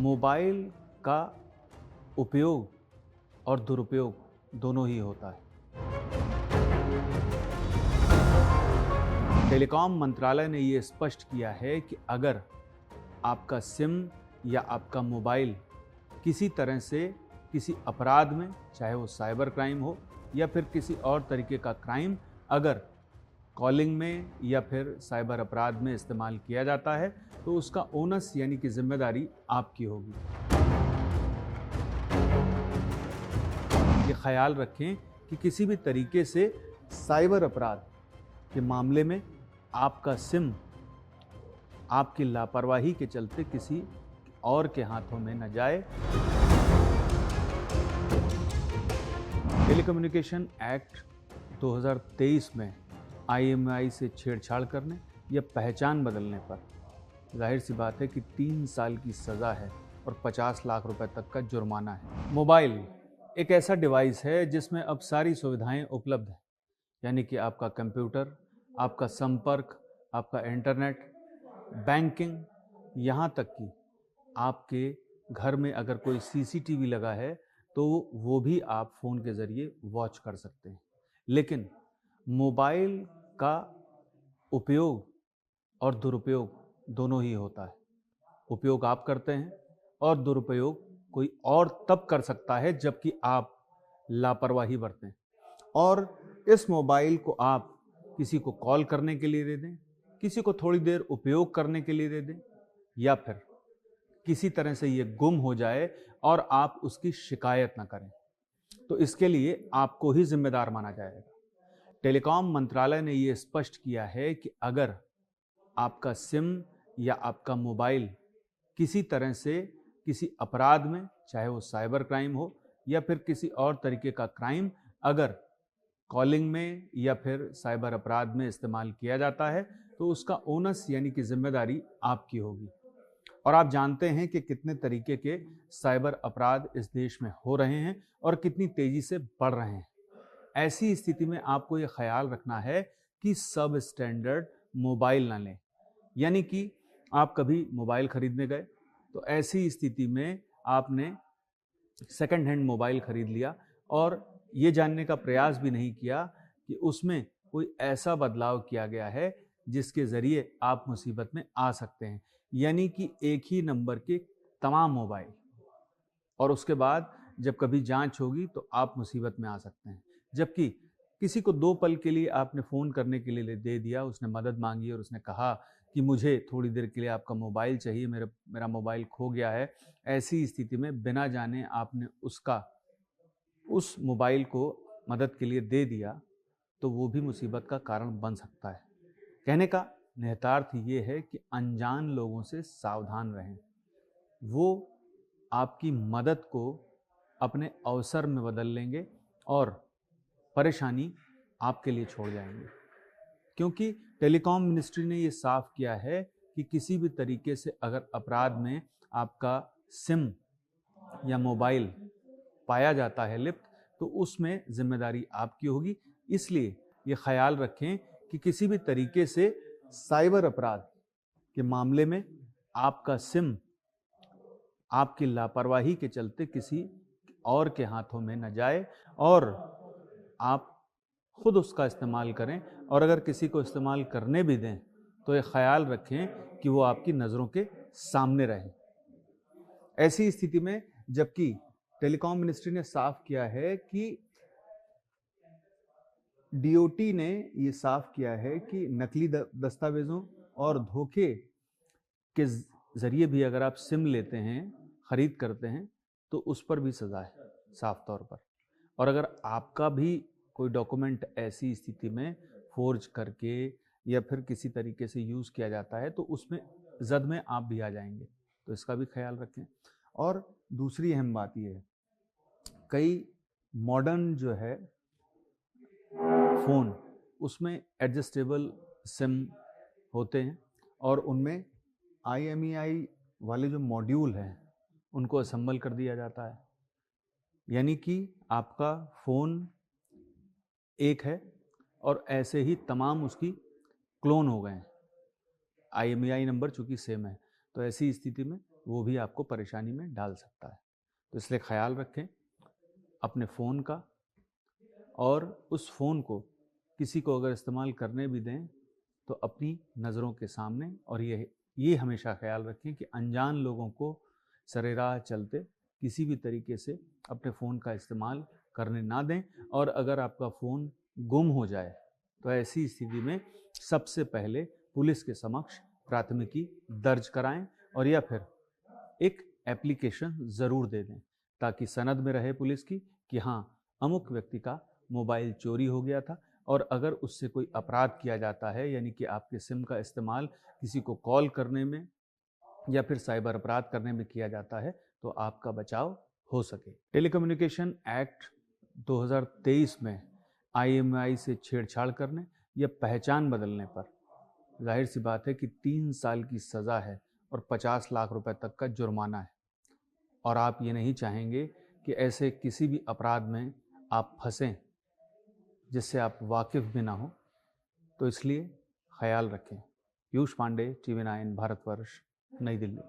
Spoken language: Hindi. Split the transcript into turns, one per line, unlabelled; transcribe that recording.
मोबाइल का उपयोग और दुरुपयोग दोनों ही होता है। टेलीकॉम मंत्रालय ने ये स्पष्ट किया है कि अगर आपका सिम या आपका मोबाइल किसी तरह से किसी अपराध में, चाहे वो साइबर क्राइम हो या फिर किसी और तरीके का क्राइम, अगर कॉलिंग में या फिर साइबर अपराध में इस्तेमाल किया जाता है तो उसका ओनस यानी कि जिम्मेदारी आपकी होगी। ये ख्याल रखें कि किसी भी तरीके से साइबर अपराध के मामले में आपका सिम आपकी लापरवाही के चलते किसी और के हाथों में न जाए। टेलीकम्युनिकेशन एक्ट 2023 में IMEI से छेड़छाड़ करने या पहचान बदलने पर जाहिर सी बात है कि 3 साल की सज़ा है और 50 लाख रुपए तक का जुर्माना है। मोबाइल एक ऐसा डिवाइस है जिसमें अब सारी सुविधाएं उपलब्ध हैं, यानी कि आपका कंप्यूटर, आपका संपर्क, आपका इंटरनेट, बैंकिंग, यहाँ तक कि आपके घर में अगर कोई CCTV लगा है तो वो भी आप फ़ोन के ज़रिए वॉच कर सकते हैं। लेकिन मोबाइल का उपयोग और दुरुपयोग दोनों ही होता है। उपयोग आप करते हैं और दुरुपयोग कोई और तब कर सकता है जबकि आप लापरवाही बरतें। और इस मोबाइल को आप किसी को कॉल करने के लिए दे दें, किसी को थोड़ी देर उपयोग करने के लिए दे दें, या फिर किसी तरह से ये गुम हो जाए और आप उसकी शिकायत ना करें, तो इसके लिए आपको ही जिम्मेदार माना जाएगा। टेलीकॉम मंत्रालय ने ये स्पष्ट किया है कि अगर आपका सिम या आपका मोबाइल किसी तरह से किसी अपराध में, चाहे वो साइबर क्राइम हो या फिर किसी और तरीके का क्राइम, अगर कॉलिंग में या फिर साइबर अपराध में इस्तेमाल किया जाता है तो उसका ओनस यानी कि जिम्मेदारी आपकी होगी। और आप जानते हैं कि कितने तरीके के साइबर अपराध इस देश में हो रहे हैं और कितनी तेजी से बढ़ रहे हैं। ऐसी स्थिति में आपको ये ख्याल रखना है कि सब स्टैंडर्ड मोबाइल ना लें। यानी कि आप कभी मोबाइल खरीदने गए तो ऐसी स्थिति में आपने सेकंड हैंड मोबाइल खरीद लिया और ये जानने का प्रयास भी नहीं किया कि उसमें कोई ऐसा बदलाव किया गया है जिसके ज़रिए आप मुसीबत में आ सकते हैं। यानी कि एक ही नंबर के तमाम मोबाइल, और उसके बाद जब कभी जांच होगी तो आप मुसीबत में आ सकते हैं। जबकि किसी को 2 पल के लिए आपने फ़ोन करने के लिए दे दिया, उसने मदद मांगी और उसने कहा कि मुझे थोड़ी देर के लिए आपका मोबाइल चाहिए, मेरा मोबाइल खो गया है। ऐसी स्थिति में बिना जाने आपने उस मोबाइल को मदद के लिए दे दिया तो वो भी मुसीबत का कारण बन सकता है। कहने का निहितार्थ ये है कि अनजान लोगों से सावधान रहें। वो आपकी मदद को अपने अवसर में बदल लेंगे और परेशानी आपके लिए छोड़ जाएंगे। क्योंकि टेलीकॉम मिनिस्ट्री ने ये साफ किया है कि किसी भी तरीके से अगर अपराध में आपका सिम या मोबाइल पाया जाता है लिप्त, तो उसमें जिम्मेदारी आपकी होगी। इसलिए ये ख्याल रखें कि किसी भी तरीके से साइबर अपराध के मामले में आपका सिम आपकी लापरवाही के चलते किसी और के हाथों में न जाए और आप खुद उसका इस्तेमाल करें। और अगर किसी को इस्तेमाल करने भी दें तो ये ख्याल रखें कि वो आपकी नज़रों के सामने रहे। ऐसी स्थिति में जबकि टेलीकॉम मिनिस्ट्री ने साफ किया है कि DOT ने ये साफ किया है कि नकली दस्तावेज़ों और धोखे के ज़रिए भी अगर आप सिम लेते हैं, ख़रीद करते हैं, तो उस पर भी सज़ा है साफ तौर पर। और अगर आपका भी कोई डॉक्यूमेंट ऐसी स्थिति में फोर्ज करके या फिर किसी तरीके से यूज़ किया जाता है तो उसमें जद में आप भी आ जाएंगे, तो इसका भी ख्याल रखें। और दूसरी अहम बात यह है, कई मॉडर्न जो है फ़ोन, उसमें एडजस्टेबल सिम होते हैं और उनमें IMEI वाले जो मॉड्यूल हैं उनको असेंबल कर दिया जाता है। यानी कि आपका फ़ोन एक है और ऐसे ही तमाम उसकी क्लोन हो गए हैं। IMEI नंबर चूँकि सेम है, तो ऐसी स्थिति में वो भी आपको परेशानी में डाल सकता है। तो इसलिए ख्याल रखें अपने फ़ोन का, और उस फ़ोन को किसी को अगर इस्तेमाल करने भी दें तो अपनी नज़रों के सामने, और ये हमेशा ख्याल रखें कि अनजान लोगों को सरेराह चलते किसी भी तरीके से अपने फ़ोन का इस्तेमाल करने ना दें। और अगर आपका फ़ोन गुम हो जाए तो ऐसी स्थिति में सबसे पहले पुलिस के समक्ष प्राथमिकी दर्ज कराएं, और या फिर एक एप्लीकेशन ज़रूर दे दें ताकि सनद में रहे पुलिस की कि हाँ, अमुक व्यक्ति का मोबाइल चोरी हो गया था। और अगर उससे कोई अपराध किया जाता है, यानी कि आपके सिम का इस्तेमाल किसी को कॉल करने में या फिर साइबर अपराध करने में किया जाता है, तो आपका बचाव हो सके। टेलीकम्युनिकेशन एक्ट 2023 में आईएमईआई से छेड़छाड़ करने या पहचान बदलने पर जाहिर सी बात है कि 3 साल की सज़ा है और 50 लाख रुपए तक का जुर्माना है। और आप ये नहीं चाहेंगे कि ऐसे किसी भी अपराध में आप फंसें जिससे आप वाकिफ़ भी ना हो। तो इसलिए ख्याल रखें। पीयूष पांडे, TV9 भारतवर्ष, नई दिल्ली।